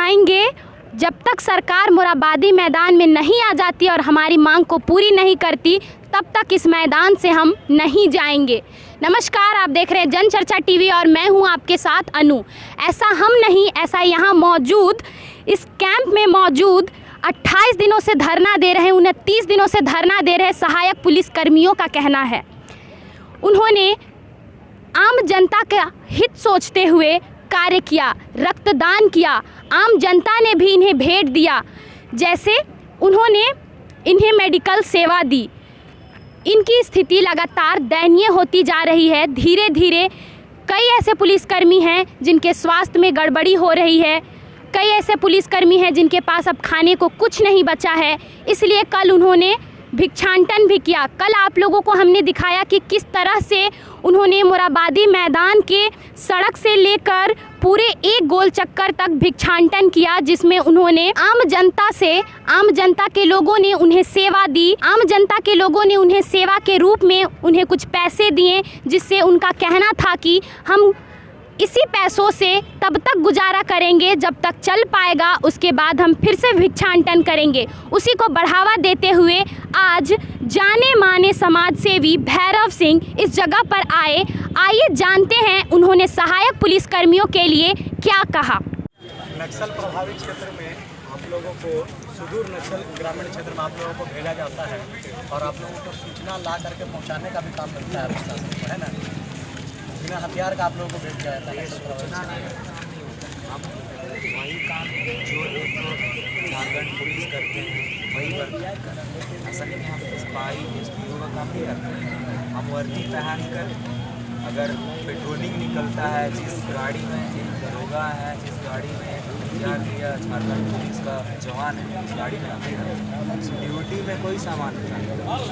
दिखाएंगे। जब तक सरकार मोराबादी मैदान में नहीं आ जाती और हमारी मांग को पूरी नहीं करती, तब तक इस मैदान से हम नहीं जाएंगे। नमस्कार, आप देख रहे हैं जनचर्चा टीवी और मैं हूं आपके साथ अनु। ऐसा हम नहीं, ऐसा यहाँ मौजूद इस कैंप में मौजूद 28 दिनों से धरना दे रहे, 29 दिनों से धरना दे रहे सहायक पुलिसकर्मियों का कहना है। उन्होंने आम जनता का हित सोचते हुए कार्य किया, रक्तदान किया, आम जनता ने भी इन्हें भेंट दिया। जैसे उन्होंने इन्हें मेडिकल सेवा दी। इनकी स्थिति लगातार दयनीय होती जा रही है। धीरे धीरे कई ऐसे पुलिसकर्मी हैं जिनके स्वास्थ्य में गड़बड़ी हो रही है। कई ऐसे पुलिसकर्मी हैं जिनके पास अब खाने को कुछ नहीं बचा है। इसलिए कल उन्होंने भिक्षाटन भी किया। कल आप लोगों को हमने दिखाया कि किस तरह से उन्होंने मोराबादी मैदान के सड़क से लेकर पूरे एक गोल चक्कर तक भिक्षाटन किया, जिसमें उन्होंने आम जनता के लोगों ने उन्हें सेवा दी। आम जनता के लोगों ने उन्हें सेवा के रूप में उन्हें कुछ पैसे दिए, जिससे उनका कहना था कि हम इसी पैसों से तब तक गुजारा करेंगे जब तक चल पाएगा, उसके बाद हम फिर से भिक्षाटन करेंगे। उसी को बढ़ावा देते हुए आज जाने माने समाज सेवी भैरव सिंह इस जगह पर आए। आइए जानते हैं उन्होंने सहायक पुलिसकर्मियों के लिए क्या कहा। नक्सल प्रभावित क्षेत्र में आप लोगों को, सुदूर नक्सल ग्रामीण क्षेत्र में आप लोगों को भेजा जाता है और आप लोगों को सूचना ला करके पहुँचाने का भी काम मिलता है प्रशासन को, है ना। बिना हथियार का आप लोगों को भेज दिया जाता है। सूचना नहीं, हम वही काम जो एक झारखंड पुलिस करते हैं वही वर्दी करते हैं। ऐसा नहीं हम सिपाही एसपीओ का काम नहीं करते हैं। हम वर्दी पहन कर अगर पेट्रोलिंग निकलता है, जिस गाड़ी में एक दरोगा है, जिस गाड़ी में एक हथियार लिया झारखंड पुलिस का जवान है, उस गाड़ी में हमें ड्यूटी में कोई सामान नहीं,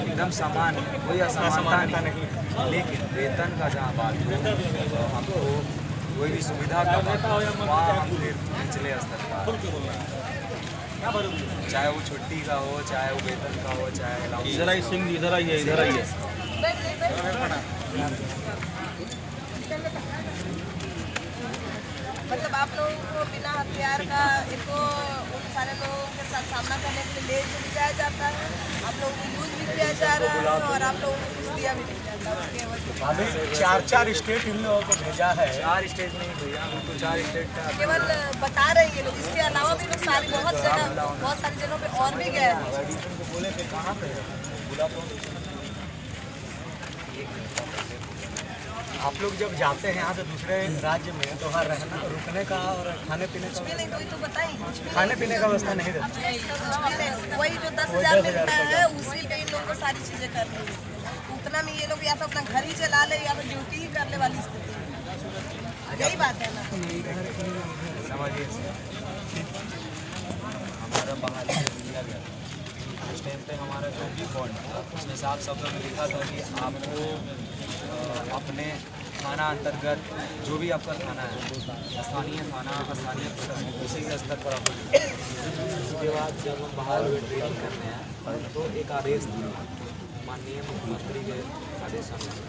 एकदम सामान है, कोई असमानता नहीं। लेकिन वेतन का जहाँ बात हो तो हमको कोई भी सुविधा का बात हो, वहाँ हम फिर निचले स्तर का, चाहे वो छुट्टी का हो, चाहे वो वेतन का हो, चाहे इधर आई सिंह, इधर आइए। मतलब आप लोगों को बिना हथियार का इनको उन सारे लोगों के साथ सामना करने के लिए ले जाया जाता है। आप लोगों को यूज भी किया जा रहा है और आप लोगों को कुछ दिया भी नहीं जाता। अभी 4 स्टेट इन लोगों को भेजा है। 4 स्टेट नहीं भैया, हमको 4 स्टेट का केवल बता रहे हैं ये लोग। इसके अलावा भी लोग बहुत सारी जगहों पे और भी गए हैं। बोले थे कहाँ पे बुला तो आप लोग जब जाते हैं यहाँ से दूसरे राज्य में तो वहाँ रहना, रुकने का और खाने पीने का तो बताइए, खाने पीने का व्यवस्था नहीं देते। वही जो 10,000 मिलता है उसी पे इन लोगों को सारी चीजें करनी है। उतना में ये लोग या तो अपना घर ही चला ले या तो ड्यूटी ही करने वाली स्थिति। यही बात है ना। समझिए, हमारा बहाली दिया गया उस टाइम पे हमारा जो भी बॉन्ड था उसमें साफ शब्दों में लिखा था कि आपको अपने थाना अंतर्गत जो भी आपका थाना है, स्थानीय थाना, स्थानीय प्रशासन, उसी के स्तर पर आपको। उसके बाद जब हम बाहर ट्रेनिंग करने हैं तो एक आदेश दिया माननीय मुख्यमंत्री के आदेशानुसार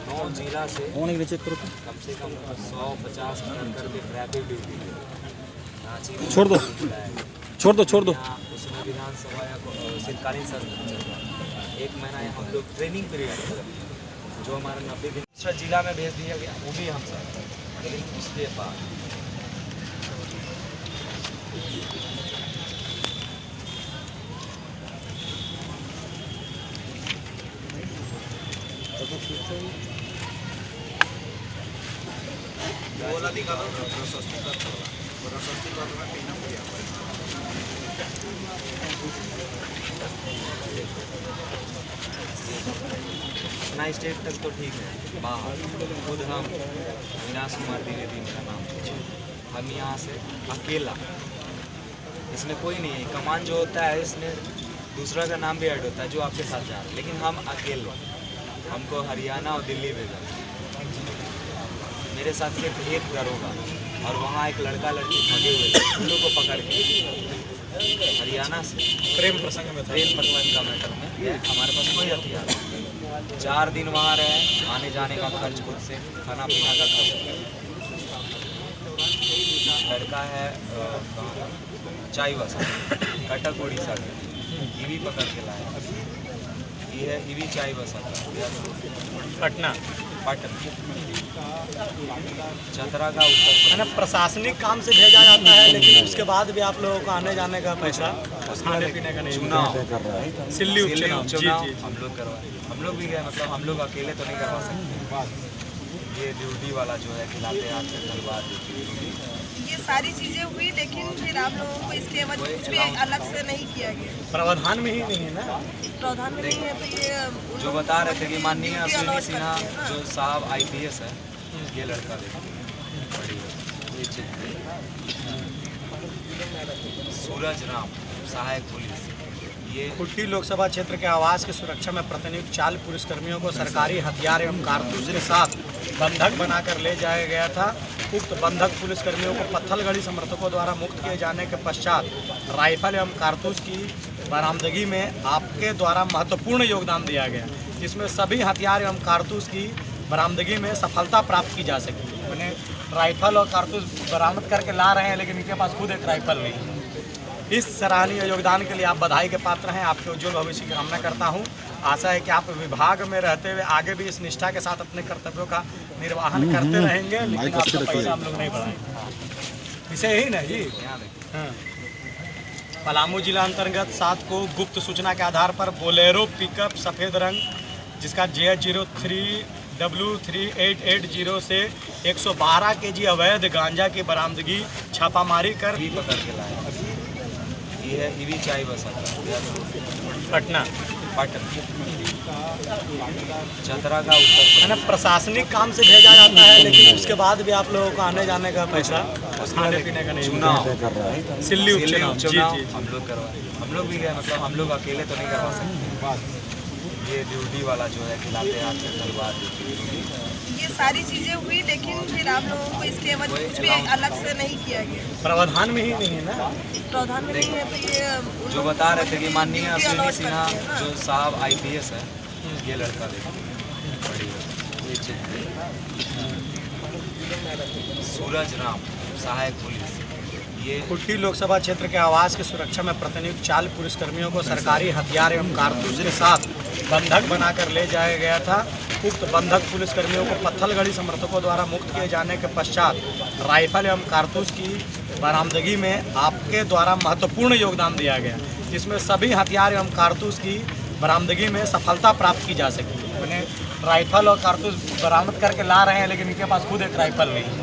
9 जिला से कम से कम 150 करके ट्रैफिक ड्यूटी छोड़ दो। उसमें विधानसभा या शीतकालीन सत्र चल रहा है। 1 महीना हम लोग ट्रेनिंग पीरियड जो हमारा 90 दिन दूसरा जिला में भेज दिया गया, वो भी हम सब। लेकिन उसके बाद बोला दिखा दो अपना स्टेट तक तो ठीक है। बाहर खुद हम अविनाश कुमार द्विवेदी मेरा नाम है। हम यहाँ से अकेला, इसमें कोई नहीं है। कमान जो होता है इसमें दूसरा का नाम भी ऐड होता है जो आपके साथ जा रहा है, लेकिन हम अकेले। हमको हरियाणा और दिल्ली भेजा, मेरे साथ सिर्फ एक दरोगा और वहाँ एक लड़का लड़की भागे हुए थे, उन लोग को पकड़ के हरियाणा से प्रेम प्रसंग का मैटर में हमारे पास कोई हथियार नहीं। 4 दिन वहाँ रहे, आने जाने का खर्च खुद से, खाना पीना का खर्च। लड़का है चाई बसा कटक उड़ीसा का, ईवी पकड़ के लाया। ये है ईवी चाई बसा पटना पाटन चतरा का उत्तर है ना। प्रशासनिक काम से भेजा जाता है, लेकिन उसके बाद भी आप लोगों को आने जाने का पैसा खाने पीने का नहीं चुनाव सिल्ली उपचुनाव चुनाव हम लोग करवाए। हम लोग भी गए, मतलब हम लोग अकेले तो नहीं करवा सकते। ये ड्यूटी वाला जो है खिलाते आते धन्यवाद। ये सारी चीजें हुई, लेकिन फिर आप लोगों को इसके एवज कुछ भी अलग से नहीं किया गया। प्रावधान में ही नहीं है ना। प्रावधान में नहीं है, तो ये जो बता रहे थे कि माननीय अश्विनी सिन्हा जो साहब IPS है, ये लड़का देखिए सूरज राम सहायक पुलिस। ये कुट्टी लोकसभा क्षेत्र के आवास की सुरक्षा में प्रतिनियुक्त 4 पुलिसकर्मियों को सरकारी हथियार एवं कारतूस के साथ बंधक बनाकर ले जाया गया था। उक्त बंधक पुलिसकर्मियों को पत्थलगढ़ी समर्थकों द्वारा मुक्त किए जाने के पश्चात राइफल एवं कारतूस की बरामदगी में आपके द्वारा महत्वपूर्ण योगदान दिया गया, जिसमें सभी हथियार एवं कारतूस की बरामदगी में सफलता प्राप्त की जा सकी। मैंने राइफल और कारतूस बरामद करके ला रहे हैं, लेकिन इनके पास खुद एक राइफल नहीं है। इस सराहनीय योगदान के लिए आप बधाई के पात्र हैं। आपके उज्जवल भविष्य की कामना करता हूं। आशा है कि आप विभाग में रहते हुए आगे भी इस निष्ठा के साथ अपने कर्तव्यों का निर्वहन करते रहेंगे, लेकिन आपका पैसा हम लोग नहीं बढ़ाएंगे। इसे ही ना जी। हाँ। पलामू जिला अंतर्गत 7 को गुप्त सूचना के आधार पर बोलेरो पिकअप सफ़ेद रंग जिसका JH03W3880 से 112 kg अवैध गांजा की बरामदगी छापामारी कर भी पकड़ के लाया। ये है ईवी चाई बसा पटना पाटन चतरा का उत्तर है ना। प्रशासनिक काम से भेजा जाता है, लेकिन उसके बाद भी आप लोगों को आने जाने का पैसा खाने पीने का नहीं चुनाव सिल्ली उपचुनाव चुनाव हम लोग करवाए। हम लोग भी गए, मतलब हम लोग अकेले तो नहीं करवा सकते। ये ड्यूटी वाला जो है खिलाते आते धन्यवाद। ये सारी चीजें हुई, लेकिन फिर आप लोगों को इसके एवज कुछ भी अलग से नहीं किया गया। प्रावधान में ही नहीं है ना। प्रावधान में नहीं है, तो ये जो बता रहे थे कि माननीय अश्विनी सिन्हा जो साहब IPS है, ये लड़का देखिए सूरज राम सहायक पुलिस। ये कुट्टी लोकसभा क्षेत्र के आवास की सुरक्षा में प्रतिनियुक्त 4 पुलिसकर्मियों को सरकारी हथियार एवं कारतूस के साथ बंधक बनाकर ले जाया गया था। उक्त बंधक पुलिसकर्मियों को पत्थलगढ़ी समर्थकों द्वारा मुक्त किए जाने के पश्चात राइफल एवं कारतूस की बरामदगी में आपके द्वारा महत्वपूर्ण योगदान दिया गया, जिसमें सभी हथियार एवं कारतूस की बरामदगी में सफलता प्राप्त की जा सकी। मैंने राइफल और कारतूस बरामद करके ला रहे हैं, लेकिन इनके पास खुद एक राइफल नहीं है।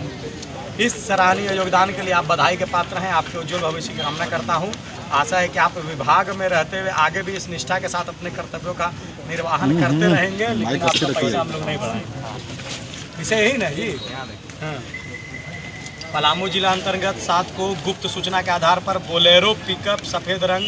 इस सराहनीय योगदान के लिए आप बधाई के पात्र हैं। आपके उज्जवल भविष्य की कामना करता हूं। आशा है कि आप विभाग में रहते हुए आगे भी इस निष्ठा के साथ अपने कर्तव्यों का निर्वहन करते रहेंगे, लेकिन आपका पैसा हम लोग नहीं बढ़ाएंगे। इसे ही ना जी। हाँ। पलामू जिला अंतर्गत 7 को गुप्त सूचना के आधार पर बोलेरो पिकअप सफ़ेद रंग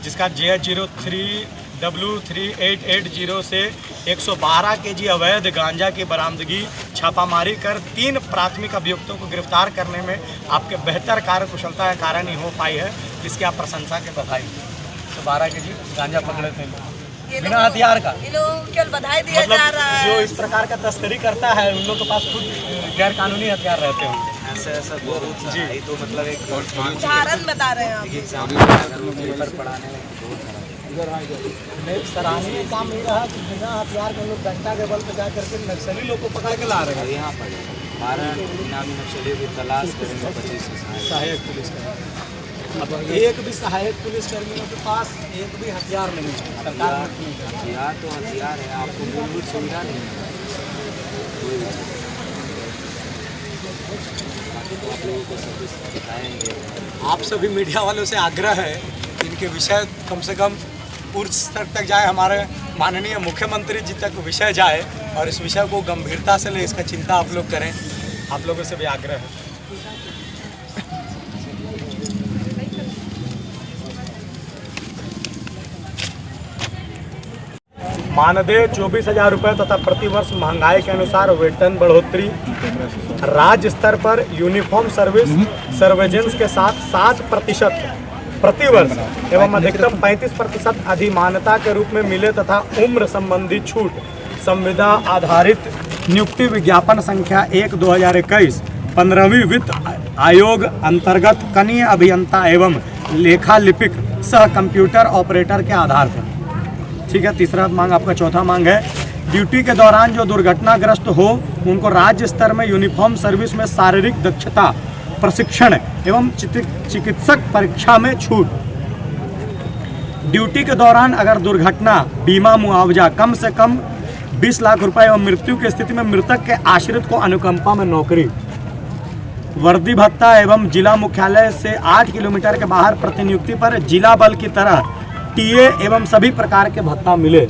जिसका JH03W3880 से 112 kg अवैध गांजा की बरामदगी छापामारी कर 3 प्राथमिक अभियुक्तों को गिरफ्तार करने में आपके बेहतर कार्यकुशलता के कारण ही हो पाई है, जिसकी आप प्रशंसा के बधाई। 112 kg गांजा पकड़े थे बिना हथियार का। इन लोगों को केवल बधाई दिया जा रहा है। जो इस प्रकार का तस्करी करता है, उन लोगों के पास खुद गैर कानूनी हथियार रहते हैं। ऐसा बहुत जी तो मतलब एक उदाहरण बता रहे हैं आप। एग्जाम पेपर पढ़ाने में सराहनीय काम ये रहा कि बिना हथियार के लोग डंडा के बल पर जा करके नक्सली लोग को पकड़ के ला रहे हैं। यहाँ पर 12 इनामी नक्सलियों की तलाश करेंगे 25 सहायक पुलिसकर्मी। अब एक भी सहायक पुलिसकर्मियों के पास एक भी हथियार नहीं है। सरकार हथियार तो हथियार है, आपको मूलभूत सुविधा नहीं है। तो आप लोगों को सब बताएंगे। आप सभी मीडिया वालों से आग्रह है कि इनके विषय कम से कम उच्च स्तर तक जाए, हमारे माननीय मुख्यमंत्री जी तक विषय जाए और इस विषय को गंभीरता से ले, इसका चिंता आप लोग करें। आप लोगों से भी आग्रह है। मानदेय 24,000 रुपये तथा प्रतिवर्ष महंगाई के अनुसार वेतन बढ़ोतरी। राज्य स्तर पर यूनिफॉर्म सर्विस सर्वेजेंस के साथ 7% प्रतिवर्ष एवं अधिकतम 35% अधिमानता के रूप में मिले तथा उम्र संबंधी छूट संविदा आधारित नियुक्ति विज्ञापन संख्या 1/2021 15वीं वित्त आयोग अंतर्गत कनीय अभियंता एवं लेखा लिपिक सह कंप्यूटर ऑपरेटर के आधार पर। ठीक है, तीसरा मांग आपका। चौथा मांग है ड्यूटी के दौरान जो दुर्घटनाग्रस्त हो उनको राज्य स्तर में यूनिफॉर्म सर्विस में शारीरिक दक्षता प्रशिक्षण एवं चिकित्सक परीक्षा में छूट। ड्यूटी के दौरान अगर दुर्घटना बीमा मुआवजा कम से कम 20 लाख रुपए एवं मृत्यु की स्थिति में मृतक के आश्रित को अनुकंपा में नौकरी। वर्दी भत्ता एवं जिला मुख्यालय से 8 किलोमीटर के बाहर प्रतिनियुक्ति पर जिला बल की तरह टीए एवं सभी प्रकार के भत्ता मिले।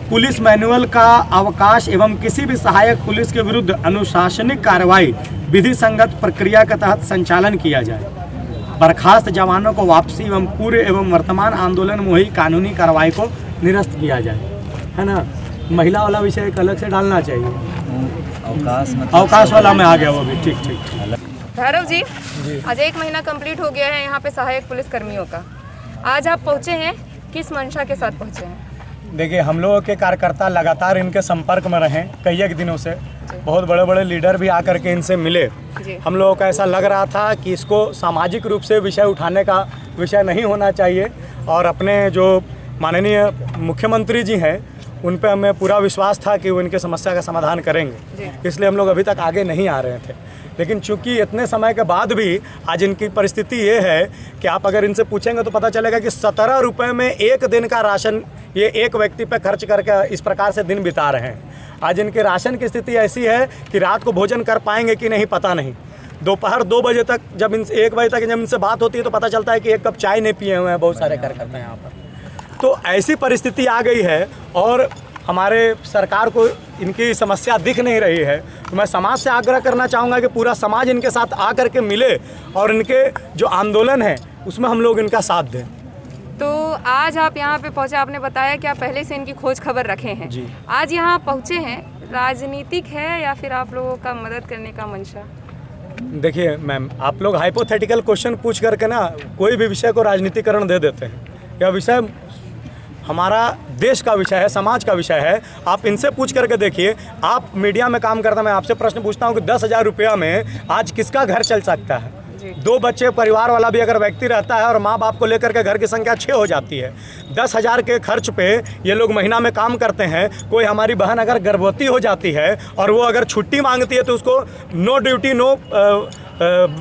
पुलिस मैनुअल का अवकाश एवं किसी भी सहायक पुलिस के विरुद्ध अनुशासनिक कार्रवाई विधि संगत प्रक्रिया के तहत संचालन किया जाए। बर्खास्त जवानों को वापसी एवं पूर्व एवं वर्तमान आंदोलन में हुई कानूनी कार्रवाई को निरस्त किया जाए, है ना। महिला वाला विषय एक अलग से डालना चाहिए। अवकाश वाला में आ गया वो भी। ठीक। भैरव जी, आज 1 महीना कंप्लीट हो गया है यहाँ पे सहायक पुलिस कर्मियों का। आज आप पहुँचे हैं, किस मंशा के साथ पहुँचे हैं? देखिए, हम लोगों के कार्यकर्ता लगातार इनके संपर्क में रहे कई एक दिनों से। बहुत बड़े बड़े लीडर भी आकर के इनसे मिले। हम लोगों का ऐसा लग रहा था कि इसको सामाजिक रूप से विषय उठाने का विषय नहीं होना चाहिए, और अपने जो माननीय मुख्यमंत्री जी हैं उन पे हमें पूरा विश्वास था कि वो इनके समस्या का समाधान करेंगे, इसलिए हम लोग अभी तक आगे नहीं आ रहे थे। लेकिन चूंकि इतने समय के बाद भी आज इनकी परिस्थिति ये है कि आप अगर इनसे पूछेंगे तो पता चलेगा कि 17 रुपये में एक दिन का राशन ये एक व्यक्ति पे खर्च करके इस प्रकार से दिन बिता रहे हैं। आज इनके राशन की स्थिति ऐसी है कि रात को भोजन कर पाएंगे कि नहीं पता नहीं। दोपहर 2 बजे तक जब इनसे 1 बजे तक जब इनसे बात होती है तो पता चलता है कि 1 कप चाय नहीं पिए हुए हैं बहुत सारे कार्यकर्ता यहाँ पर। तो ऐसी परिस्थिति आ गई है और हमारे सरकार को इनकी समस्या दिख नहीं रही है। तो मैं समाज से आग्रह करना चाहूँगा कि पूरा समाज इनके साथ आ कर के मिले और इनके जो आंदोलन है उसमें हम लोग इनका साथ दें। तो आज आप यहाँ पे पहुँचे, आपने बताया कि आप पहले से इनकी खोज खबर रखे हैं जी। आज यहाँ पहुँचे हैं, राजनीतिक है या फिर आप लोगों का मदद करने का मंशा? देखिए मैम, आप लोग हाइपोथेटिकल क्वेश्चन पूछ करके ना कोई भी विषय को राजनीतिकरण दे देते हैं। यह विषय हमारा देश का विषय है, समाज का विषय है। आप इनसे पूछ करके देखिए। आप मीडिया में काम करता, मैं आपसे प्रश्न पूछता हूँ कि 10,000 रुपया में आज किसका घर चल सकता है? 2 बच्चे परिवार वाला भी अगर व्यक्ति रहता है और माँ बाप को लेकर के घर की संख्या 6 हो जाती है। 10,000 के खर्च पे ये लोग महीना में काम करते हैं। कोई हमारी बहन अगर गर्भवती हो जाती है और वो अगर छुट्टी मांगती है तो उसको नो ड्यूटी नो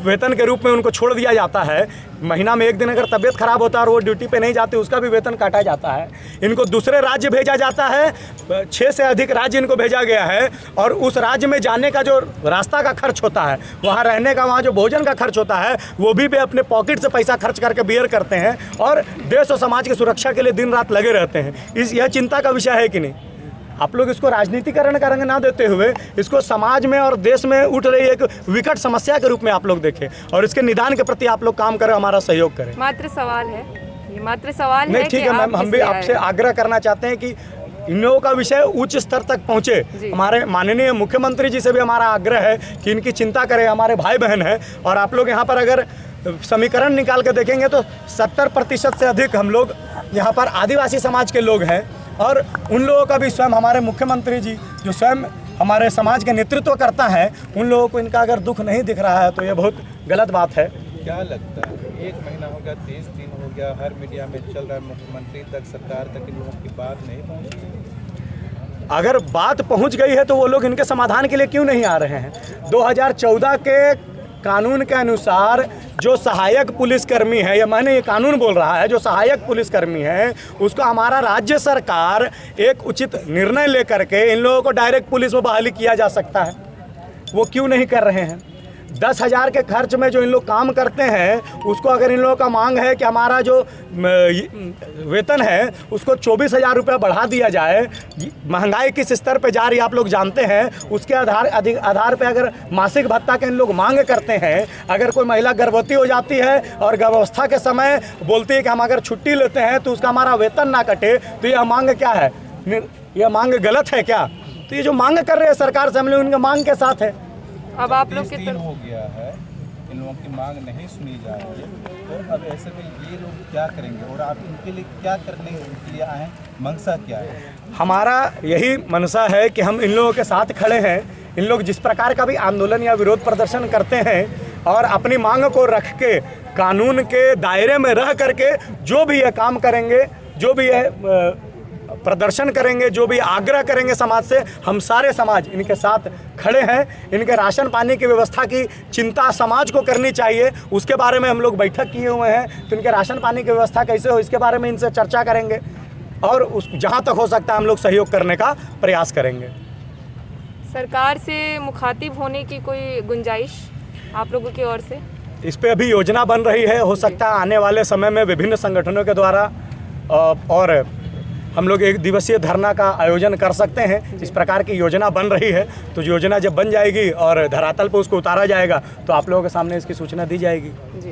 वेतन के रूप में उनको छोड़ दिया जाता है। महीना में 1 दिन अगर तबीयत खराब होता है और वो ड्यूटी पे नहीं जाते उसका भी वेतन काटा जाता है। इनको दूसरे राज्य भेजा जाता है, 6 से अधिक राज्य इनको भेजा गया है, और उस राज्य में जाने का जो रास्ता का खर्च होता है, वहाँ रहने का, वहाँ जो भोजन का खर्च होता है, वो भी वे अपने पॉकेट से पैसा खर्च करके बियर करते हैं और देश और समाज की सुरक्षा के लिए दिन रात लगे रहते हैं। यह चिंता का विषय है कि नहीं? आप लोग इसको राजनीतिकरण का रंग ना देते हुए इसको समाज में और देश में उठ रही एक विकट समस्या के रूप में आप लोग देखें और इसके निदान के प्रति आप लोग काम करें, हमारा सहयोग करें। मात्र सवाल है, ये मात्र सवाल है। नहीं, ठीक है मैम, हम भी आपसे आग्रह करना चाहते हैं कि इन लोगों का विषय उच्च स्तर तक पहुंचे। हमारे माननीय मुख्यमंत्री जी से भी हमारा आग्रह है कि इनकी चिंता करें। हमारे भाई बहन हैं और आप लोग यहाँ पर अगर समीकरण निकाल के देखेंगे तो 70% से अधिक हम लोग यहाँ पर आदिवासी समाज के लोग हैं, और उन लोगों का भी स्वयं हमारे मुख्यमंत्री जी जो स्वयं हमारे समाज के नेतृत्व करता है, उन लोगों को इनका अगर दुख नहीं दिख रहा है तो ये बहुत गलत बात है। क्या लगता है 1 महीना हो गया, 30 दिन हो गया, हर मीडिया में चल रहा है, मुख्यमंत्री तक, सरकार तक इन लोगों की बात नहीं पहुंची? अगर बात पहुंच गई है तो वो लोग इनके समाधान के लिए क्यों नहीं आ रहे हैं? 2014 के कानून के अनुसार जो सहायक पुलिसकर्मी है, या मैंने ये कानून बोल रहा है, जो सहायक पुलिसकर्मी है उसको हमारा राज्य सरकार एक उचित निर्णय लेकर के इन लोगों को डायरेक्ट पुलिस में बहाली किया जा सकता है। वो क्यों नहीं कर रहे हैं? 10,000 के खर्च में जो इन लोग काम करते हैं उसको अगर इन लोगों का मांग है कि हमारा जो वेतन है उसको 24,000 रुपया बढ़ा दिया जाए। महंगाई किस स्तर पे जा रही है आप लोग जानते हैं, उसके आधार पे अगर मासिक भत्ता के इन लोग मांग करते हैं, अगर कोई महिला गर्भवती हो जाती है और गर्भावस्था के समय बोलती है कि हम अगर छुट्टी लेते हैं तो उसका हमारा वेतन ना कटे, तो यह मांग क्या है? यह मांग गलत है क्या? तो ये जो मांग कर रहे हैं सरकार से, हम लोग उनके मांग के साथ है। अब आप लोग 30 दिन हो गया है, इन लोगों की मांग नहीं सुनी जा रही है, तो अब ऐसे में ये लोग क्या करेंगे और आप इनके लिए क्या करने के लिए आए हैं? मंशा क्या है? हमारा यही मनसा है कि हम इन लोगों के साथ खड़े हैं, इन लोग जिस प्रकार का भी आंदोलन या विरोध प्रदर्शन करते हैं और अपनी मांग को रख के कानून के दायरे में रह करके जो भी ये काम करेंगे, जो भी ये प्रदर्शन करेंगे, जो भी आग्रह करेंगे समाज से, हम सारे समाज इनके साथ खड़े हैं। इनके राशन पानी की व्यवस्था की चिंता समाज को करनी चाहिए, उसके बारे में हम लोग बैठक किए हुए हैं। तो इनके राशन पानी की व्यवस्था कैसे हो इसके बारे में इनसे चर्चा करेंगे और उस जहाँ तक हो सकता है हम लोग सहयोग करने का प्रयास करेंगे। सरकार से मुखातिब होने की कोई गुंजाइश आप लोगों की ओर से? इस पे अभी योजना बन रही है, हो सकता है आने वाले समय में विभिन्न संगठनों के द्वारा और हम लोग एक दिवसीय धरना का आयोजन कर सकते हैं। इस प्रकार की योजना बन रही है, तो योजना जब बन जाएगी और धरातल पर उसको उतारा जाएगा तो आप लोगों के सामने इसकी सूचना दी जाएगी।